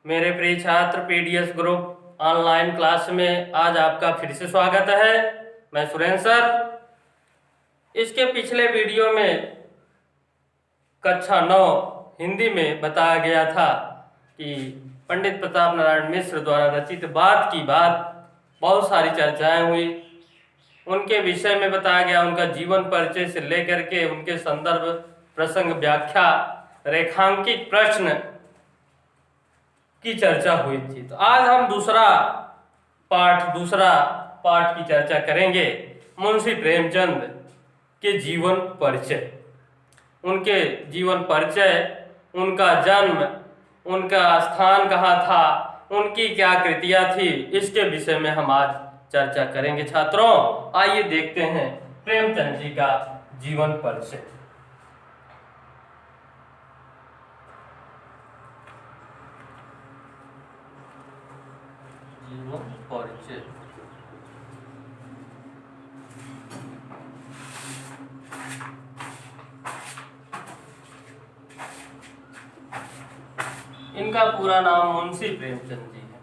मेरे प्रिय छात्र पीडीएस ग्रुप ऑनलाइन क्लास में आज आपका फिर से स्वागत है। मैं सुरेंद्र सर। इसके पिछले वीडियो में कक्षा 9 हिंदी में बताया गया था कि पंडित प्रताप नारायण मिश्र द्वारा रचित बात की बात बहुत सारी चर्चाएं हुई। उनके विषय में बताया गया, उनका जीवन परिचय से लेकर के उनके संदर्भ, प्रसंग, व्याख्या, रेखांकित प्रश्न की चर्चा हुई थी। तो आज हम दूसरा पाठ की चर्चा करेंगे। मुंशी प्रेमचंद के जीवन परिचय, उनके जीवन परिचय, उनका जन्म, उनका स्थान कहाँ था, उनकी क्या कृतियाँ थी, इसके विषय में हम आज चर्चा करेंगे। छात्रों, आइए देखते हैं प्रेमचंद जी का जीवन परिचय। जीवन परिचय। इनका पूरा नाम मुंशी प्रेमचंद जी है।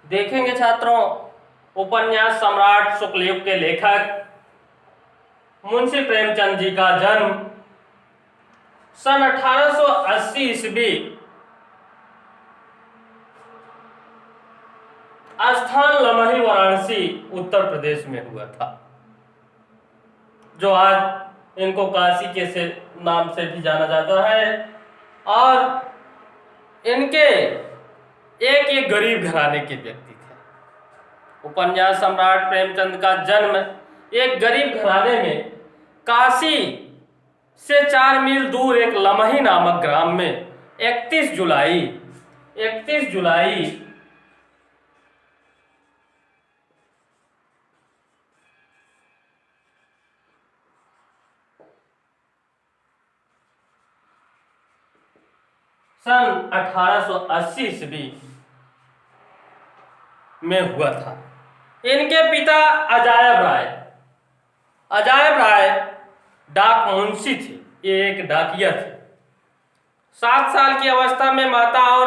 देखेंगे छात्रों, उपन्यास सम्राट शुक्लयुग के लेखक मुंशी प्रेमचंद जी का जन्म सन 1880 ईस्वी, स्थान लमही, वाराणसी, उत्तर प्रदेश में हुआ था, जो आज इनको काशी के से नाम से भी जाना जाता है। और इनके एक गरीब घराने के व्यक्ति थे। उपन्यास सम्राट प्रेमचंद का जन्म एक गरीब घराने में काशी से 4 मील दूर एक लमही नामक ग्राम में 31 जुलाई सन 1880 ईस्वी में हुआ था। इनके पिता अजायब राय डाक मुंशी थे, ये एक डाकिया थे। 7 साल की अवस्था में माता और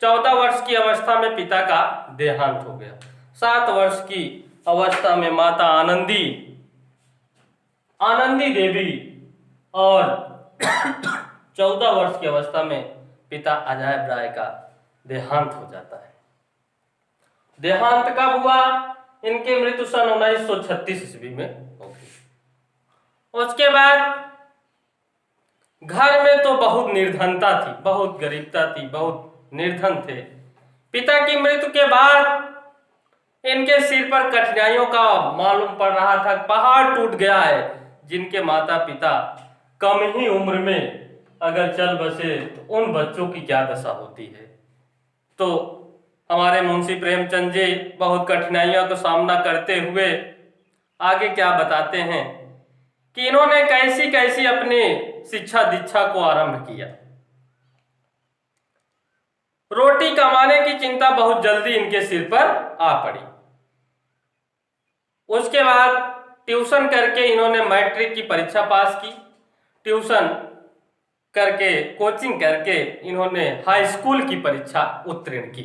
14 वर्ष की अवस्था में पिता का देहांत हो गया। 7 वर्ष की अवस्था में माता आनंदी देवी और 14 वर्ष की अवस्था में पिता अजायब राय का देहांत हो जाता है। देहांत कब हुआ? इनकी मृत्यु सन 1936 ईस्वी में हो गई। उसके बाद घर में तो बहुत निर्धनता थी, बहुत गरीबता थी, बहुत निर्धन थे। पिता की मृत्यु के बाद इनके सिर पर कठिनाइयों का मालूम पड़ रहा था। पहाड़ टूट गया है। जिनके माता पिता कम ही उम्र में अगर चल बसे तो उन बच्चों की क्या दशा होती है। तो हमारे मुंशी प्रेमचंद जी बहुत कठिनाइयों का सामना करते हुए आगे क्या बताते हैं कि इन्होंने कैसी कैसी अपनी शिक्षा दीक्षा को आरंभ किया। रोटी कमाने की चिंता बहुत जल्दी इनके सिर पर आ पड़ी। उसके बाद ट्यूशन करके इन्होंने मैट्रिक की परीक्षा पास की। ट्यूशन करके, कोचिंग करके इन्होंने हाई स्कूल की परीक्षा उत्तीर्ण की।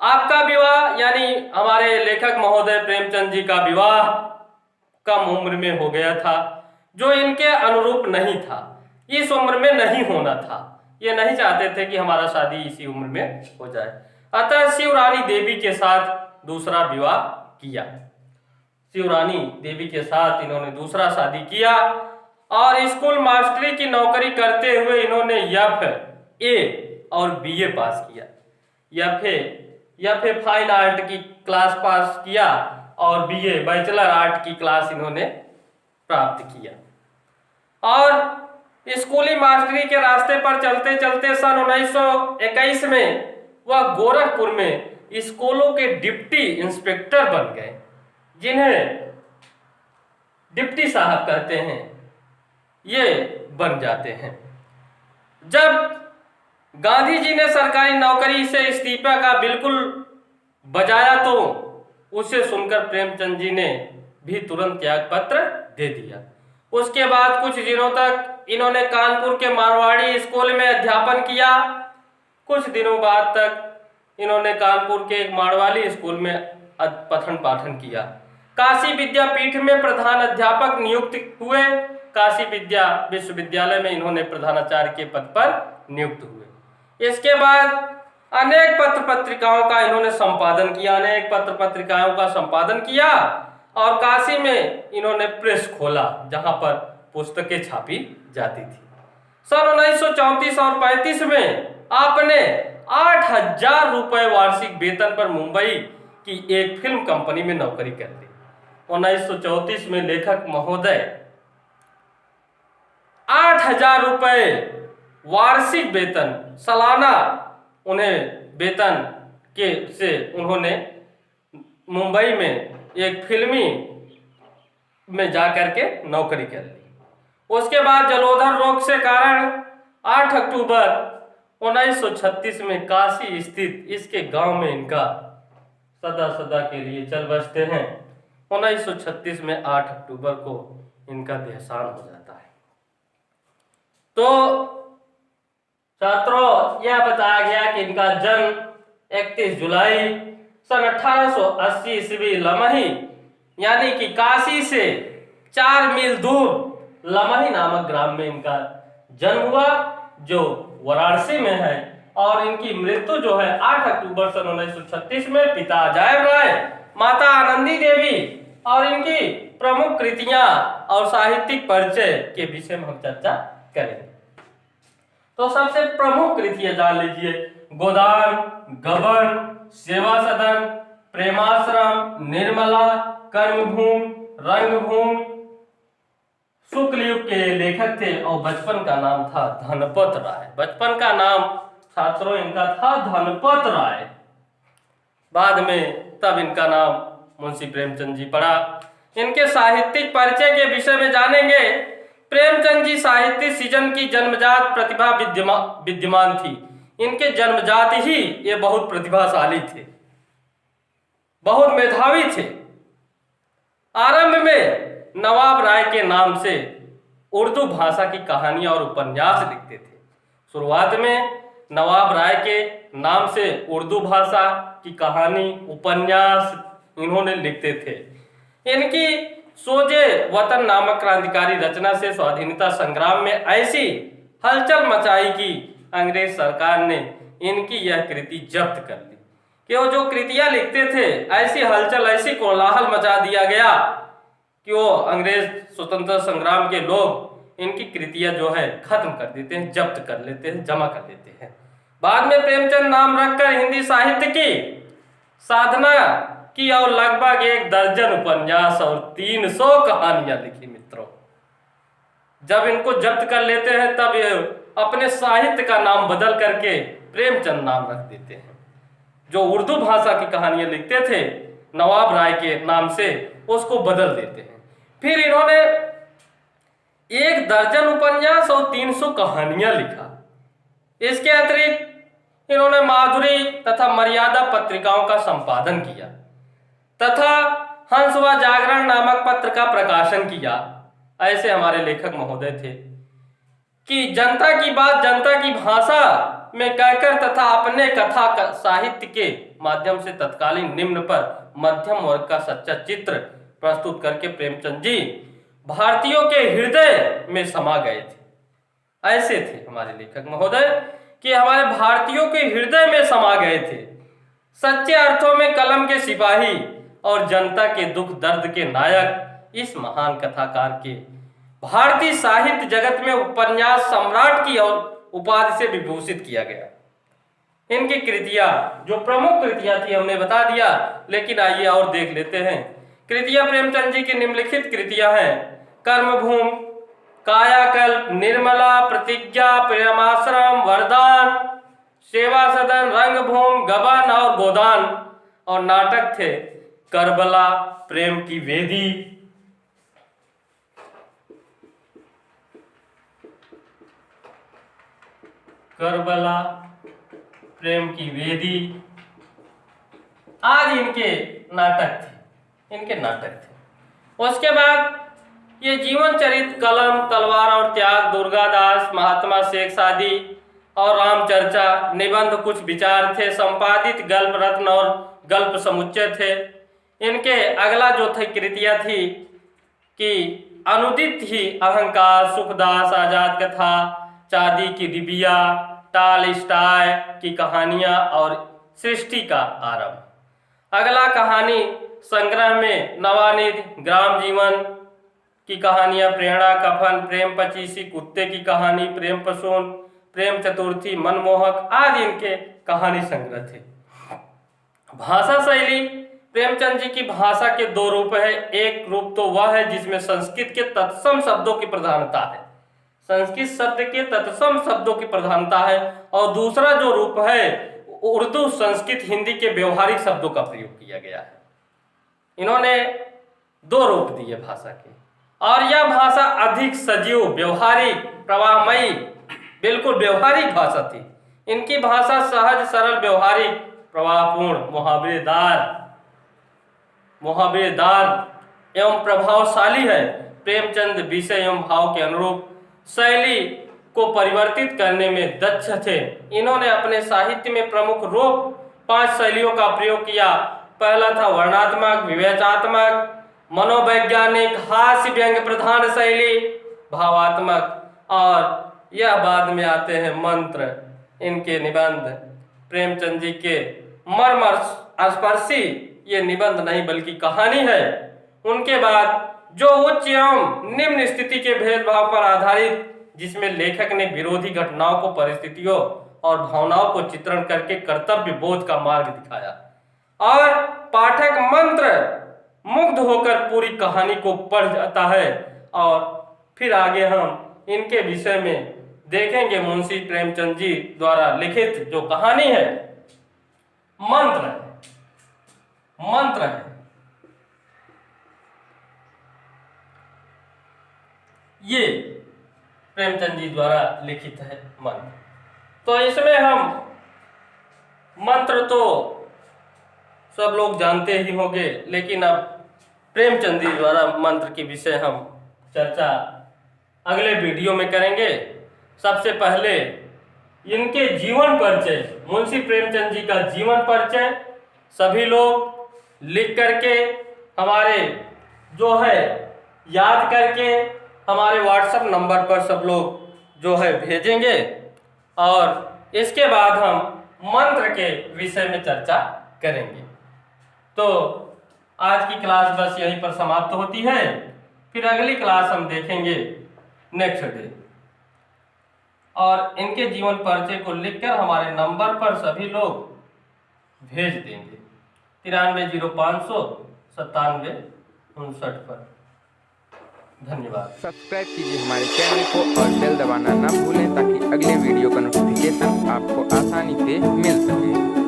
आपका विवाह, यानी हमारे लेखक महोदय प्रेमचंद जी का विवाह कम उम्र में हो गया था, जो इनके अनुरूप नहीं था। इस उम्र में नहीं होना था। ये नहीं चाहते थे कि हमारा शादी इसी उम्र में हो जाए। अतः शिवरानी देवी के साथ दूसरा विवाह किया। शिवरानी देवी के साथ इन्होंने दूसरा शादी किया और स्कूल मास्टरी की नौकरी करते हुए इन्होंने एफ.ए. और बी.ए. पास किया। एफ.ए. फाइन आर्ट की क्लास पास किया और बी.ए. बैचलर आर्ट की क्लास इन्होंने प्राप्त किया। और स्कूली मास्टरी के रास्ते पर चलते चलते सन 1921 में वह गोरखपुर में स्कूलों के डिप्टी इंस्पेक्टर बन गए, जिन्हें डिप्टी साहब कहते हैं, ये बन जाते हैं। जब गांधी जी ने सरकारी नौकरी से इस्तीफा का बिल्कुल बजाया तो उसे सुनकर प्रेमचंद जी ने भी तुरंत त्याग पत्र दे दिया। उसके बाद कुछ दिनों तक इन्होंने कानपुर के मारवाड़ी स्कूल में अध्यापन किया। कुछ दिनों बाद तक इन्होंने कानपुर के एक मारवाड़ी स्कूल में पठन पाठन किया। काशी विद्यापीठ में प्रधान अध्यापक नियुक्त हुए। काशी विद्या विश्वविद्यालय में इन्होंने प्रधानाचार्य के पद पर नियुक्त हुए। इसके बाद अनेक पत्र पत्रिकाओं का इन्होंने संपादन किया, और काशी में इन्होंने प्रेस खोला जहां पर पुस्तकें छापी जाती थी। सन 1934 और 35 में आपने 8,000 रुपए वार्षिक वेतन पर मुंबई की एक फिल्म कंपनी में नौकरी कर ली। 1934 में लेखक महोदय 8,000 रुपए वार्षिक वेतन, सालाना उन्हें वेतन के से उन्होंने मुंबई में एक फिल्मी में जाकर के नौकरी कर ली। उसके बाद जलोदर रोग से कारण 8 अक्टूबर 1936 में काशी स्थित इसके गांव में इनका सदा के लिए चल बसते हैं। 1936 में 8 अक्टूबर को इनका देहांत हो जाता है। तो छात्रों, यह बताया गया कि इनका जन्म 31 जुलाई सन 1880 ईस्वी लमही यानी कि काशी से 4 मील दूर लमही नामक ग्राम में इनका जन्म हुआ, जो वाराणसी में है। और इनकी मृत्यु जो है 8 अक्टूबर सन 1936 में। पिता अजायब राय, माता आनंदी देवी। और इनकी प्रमुख कृतियां और साहित्यिक परिचय के विषय में हम चर्चा करेंगे। तो सबसे प्रमुख कृतियां जान लीजिए। गोदान, गबन, सेवा सदन, प्रेमाश्रम, निर्मला, कर्मभूमि, रंगभूमि। शुक्ल युग के लेखक थे और बचपन का नाम था धनपत राय। बचपन का नाम छात्रों इनका था धनपत राय। बाद में तब इनका नाम मुंशी प्रेमचंद जी पड़ा। इनके साहित्यिक परिचय के विषय में जानेंगे। प्रेमचंद जी साहित्य सृजन की जन्मजात प्रतिभा विद्यमान थी। इनके जन्मजात ही ये बहुत प्रतिभाशाली थे, बहुत मेधावी थे। आरंभ में नवाब राय के नाम से उर्दू भाषा की कहानियां और उपन्यास लिखते थे। शुरुआत में नवाब राय के नाम से उर्दू भाषा की कहानी, उपन्यास इन्होंने लिखते थे। इनकी सोजे वतन नामक क्रांतिकारी रचना से स्वाधीनता संग्राम में ऐसी हलचल मचाई कि अंग्रेज सरकार ने इनकी यह कृति जब्त कर ली। कि वो जो कृतियां लिखते थे, ऐसी हलचल, ऐसी कोलाहल मचा दिया गया कि वो अंग्रेज स्वतंत्रता संग्राम के लोग इनकी कृतियां जो है खत्म कर देते हैं, जब्त कर लेते हैं, जमा कर लेते हैं। बाद में प्रेमचंद नाम रखकर हिंदी साहित्य की साधना की और लगभग 1 दर्जन उपन्यास और 300 कहानियां लिखी। मित्रों, जब इनको जब्त कर लेते हैं तब ये अपने साहित्य का नाम बदल करके प्रेमचंद नाम रख देते हैं। जो उर्दू भाषा की कहानियां लिखते थे नवाब राय के नाम से, उसको बदल देते हैं। फिर इन्होंने 1 दर्जन उपन्यास और 300 कहानियां लिखा। इसके अतिरिक्त इन्होंने माधुरी तथा मर्यादा पत्रिकाओं का संपादन किया तथा हंस व जागरण नामक पत्र का प्रकाशन किया। ऐसे हमारे लेखक महोदय थे कि जनता की बात जनता की भाषा में कहकर तथा अपने कथा साहित्य के माध्यम से तत्कालीन निम्न पर मध्यम वर्ग का सच्चा चित्र प्रस्तुत करके प्रेमचंद जी भारतीयों के हृदय में समा गए थे। ऐसे थे हमारे लेखक महोदय कि हमारे भारतीयों के हृदय में समा गए थे। सच्चे अर्थों में कलम के सिपाही और जनता के दुख दर्द के नायक इस महान कथाकार के भारतीय साहित्य जगत में उपन्यास सम्राट की और उपाधि से विभूषित किया गया। इनकी कृतियां, जो प्रमुख कृतियां थी हमने बता दिया, लेकिन आइए और देख लेते हैं। कृतियां प्रेमचंद जी की निम्नलिखित कृतियां हैं: कर्मभूमि, कायाकल्प, निर्मला, प्रतिज्ञा, प्रेमाश्रम, वरदान, सेवा सदन, रंगभूमि, गबन और गोदान। और नाटक थे करबला, प्रेम की वेदी, करबला, प्रेम की वेदी आदि इनके नाटक थे, इनके नाटक थे। उसके बाद ये जीवन चरित, कलम, तलवार और त्याग, दुर्गादास, महात्मा शेख सादी और राम चर्चा, निबंध, कुछ विचार थे, संपादित गल्प रत्न और गल्प समुच्चय थे। इनके अगला जो थे कृतियाँ थी कि अनुदित ही अहंकार, सुखदास, आजाद कथा, चांदी की डिबिया, टालस्टॉय की कहानियां और सृष्टि का आरंभ। अगला कहानी संग्रह में नवानिध, ग्राम जीवन की कहानियां, प्रेरणा, कफन, प्रेम पचीसी, कुत्ते की कहानी, प्रेम पशुन, प्रेम चतुर्थी, मनमोहक आदि इनके कहानी संग्रह थे। भाषा शैली, प्रेमचंद जी की भाषा के दो रूप है। एक रूप तो वह है जिसमें संस्कृत के तत्सम शब्दों की प्रधानता है, संस्कृत शब्द के तत्सम शब्दों की प्रधानता है, और दूसरा जो रूप है उर्दू, संस्कृत, हिंदी के व्यवहारिक शब्दों का प्रयोग किया गया है। इन्होंने दो रूप दिए भाषा के, और यह भाषा अधिक सजीव, व्यवहारिक, प्रवाहमयी, बिल्कुल व्यवहारिक भाषा थी। इनकी भाषा सहज, सरल, व्यवहारिक, प्रवाहपूर्ण, मुहावरेदार एवं प्रभावशाली है। प्रेमचंद विषय एवं भाव के अनुरूप शैली को परिवर्तित करने में दक्ष थे। इन्होंने अपने साहित्य में प्रमुख रूप 5 शैलियों का प्रयोग किया। पहला था वर्णात्मक, विवेचनात्मक, मनोवैज्ञानिक, हास्य व्यंग्य प्रधान शैली, भावात्मक, और यह बाद में आते हैं मंत्र। इनके निबंध प्रेमचंद जी के मर्म स्पर्शी ये निबंध नहीं बल्कि कहानी है। उनके बाद जो उच्च एवं निम्न स्थिति के भेदभाव पर आधारित, जिसमें लेखक ने विरोधी घटनाओं को, परिस्थितियों और भावनाओं को चित्रण करके कर्तव्य बोध का मार्ग दिखाया, और पाठक मंत्र मुग्ध होकर पूरी कहानी को पढ़ जाता है। और फिर आगे हम इनके विषय में देखेंगे। मुंशी प्रेमचंद जी द्वारा लिखित जो कहानी है, मंत्र है। ये प्रेमचंद जी द्वारा लिखित है मंत्र। तो इसमें हम मंत्र तो सब लोग जानते ही होंगे, लेकिन अब प्रेमचंद जी द्वारा मंत्र के विषय हम चर्चा अगले वीडियो में करेंगे। सबसे पहले इनके जीवन परिचय, मुंशी प्रेमचंद जी का जीवन परिचय सभी लोग लिख करके हमारे जो है याद करके हमारे व्हाट्सएप नंबर पर सब लोग जो है भेजेंगे, और इसके बाद हम मंत्र के विषय में चर्चा करेंगे। तो आज की क्लास बस यहीं पर समाप्त होती है। फिर अगली क्लास हम देखेंगे नेक्स्ट डे, और इनके जीवन परिचय को लिखकर हमारे नंबर पर सभी लोग भेज देंगे 930500 9759 पर। धन्यवाद। सब्सक्राइब कीजिए हमारे चैनल को और बेल दबाना ना भूलें ताकि अगले वीडियो का नोटिफिकेशन आपको आसानी से मिल सके।